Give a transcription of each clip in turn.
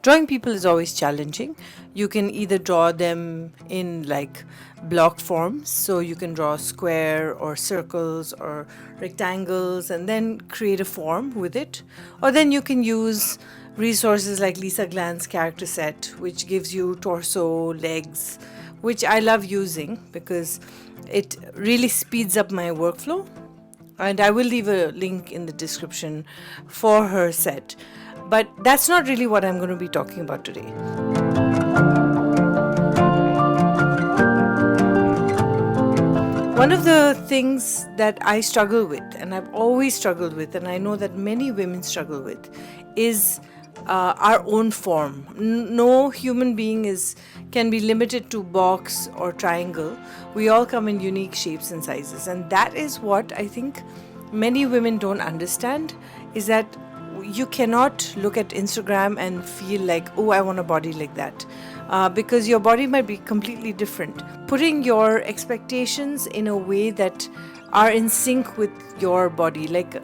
Drawing people is always challenging. You can either draw them in like block forms, so you can draw square or circles or rectangles and then create a form with it, or then you can use resources like Lisa Glan's character set, which gives you torso, legs, which I love using because it really speeds up my workflow. And I will leave a link in the description for her set. But that's not really what I'm going to be talking about today. One of the things that I struggle with, and I've always struggled with, and I know that many women struggle with, is our own form. No human being can be limited to box or triangle. We all come in unique shapes and sizes, and that is what I think many women don't understand, is that you cannot look at Instagram and feel like, oh, I want a body like that. Because your body might be completely different. Putting your expectations in a way that are in sync with your body, like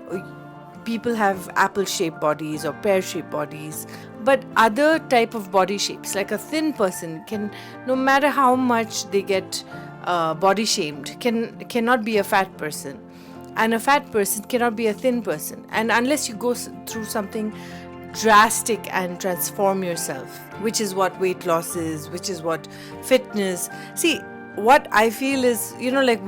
people have apple-shaped bodies or pear-shaped bodies, but other type of body shapes, like a thin person can, no matter how much they get body shamed, cannot be a fat person, and a fat person cannot be a thin person. And unless you go through something drastic and transform yourself, which is what weight loss is, which is what fitness. See, what I feel is, like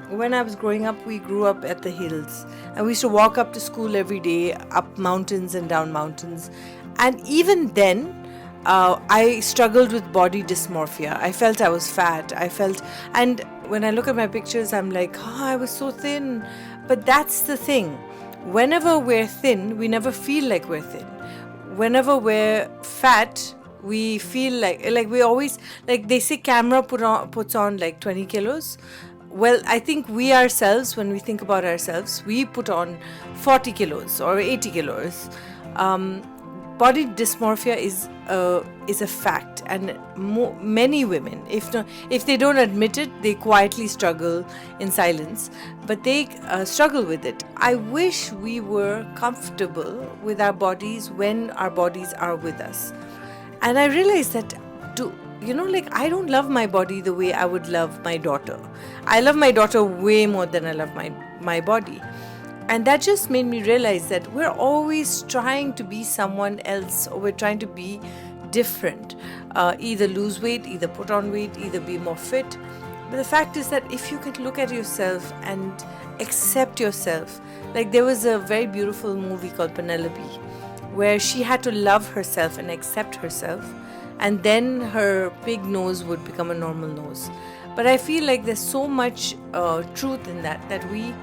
when I was growing up, we grew up at the hills and we used to walk up to school every day, up mountains and down mountains. And even then, I struggled with body dysmorphia. I felt I was fat. And when I look at my pictures, I'm like, I was so thin. But that's the thing. Whenever we're thin, we never feel like we're thin. Whenever we're fat, we feel like we always, like they say camera puts on like 20 kilos. Well, I think we ourselves, when we think about ourselves, we put on 40 kilos or 80 kilos. Body dysmorphia is a fact, and many women, if they don't admit it, they quietly struggle in silence, but they struggle with it. I wish we were comfortable with our bodies when our bodies are with us. And I realized that I don't love my body the way I would love my daughter. I love my daughter way more than I love my body. And that just made me realize that we're always trying to be someone else, or we're trying to be different. Either lose weight, either put on weight, either be more fit. But the fact is that if you could look at yourself and accept yourself, like there was a very beautiful movie called Penelope, where she had to love herself and accept herself, and then her big nose would become a normal nose. But I feel like there's so much truth in that we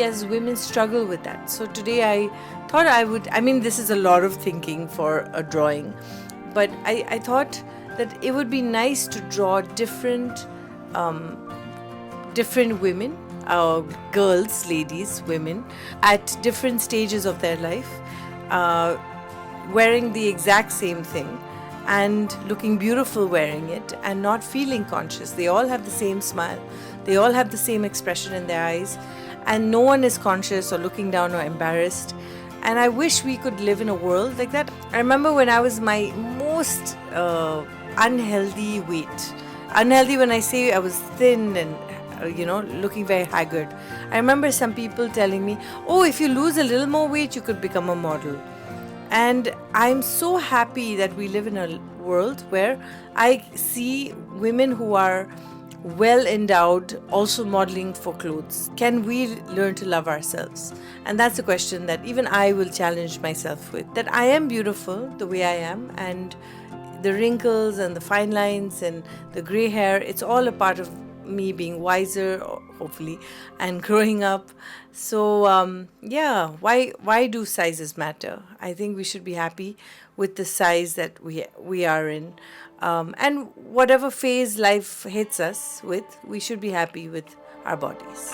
as women struggle with that. So today I thought this is a lot of thinking for a drawing, but I thought that it would be nice to draw different women, girls, ladies, women, at different stages of their life, wearing the exact same thing and looking beautiful wearing it and not feeling conscious. They all have the same smile. They all have the same expression in their eyes, and no one is conscious or looking down or embarrassed. And I wish we could live in a world like that. I remember when I was my most unhealthy weight. Unhealthy when I say I was thin and looking very haggard. I remember some people telling me, oh, if you lose a little more weight, you could become a model. And I'm so happy that we live in a world where I see women who are well endowed also modeling for clothes. Can we learn to love ourselves? And that's a question that even I will challenge myself with, that I am beautiful the way I am, and the wrinkles and the fine lines and the gray hair, it's all a part of me being wiser, hopefully, and growing up. So why do sizes matter? I think we should be happy with the size that we are in, and whatever phase life hits us with, we should be happy with our bodies.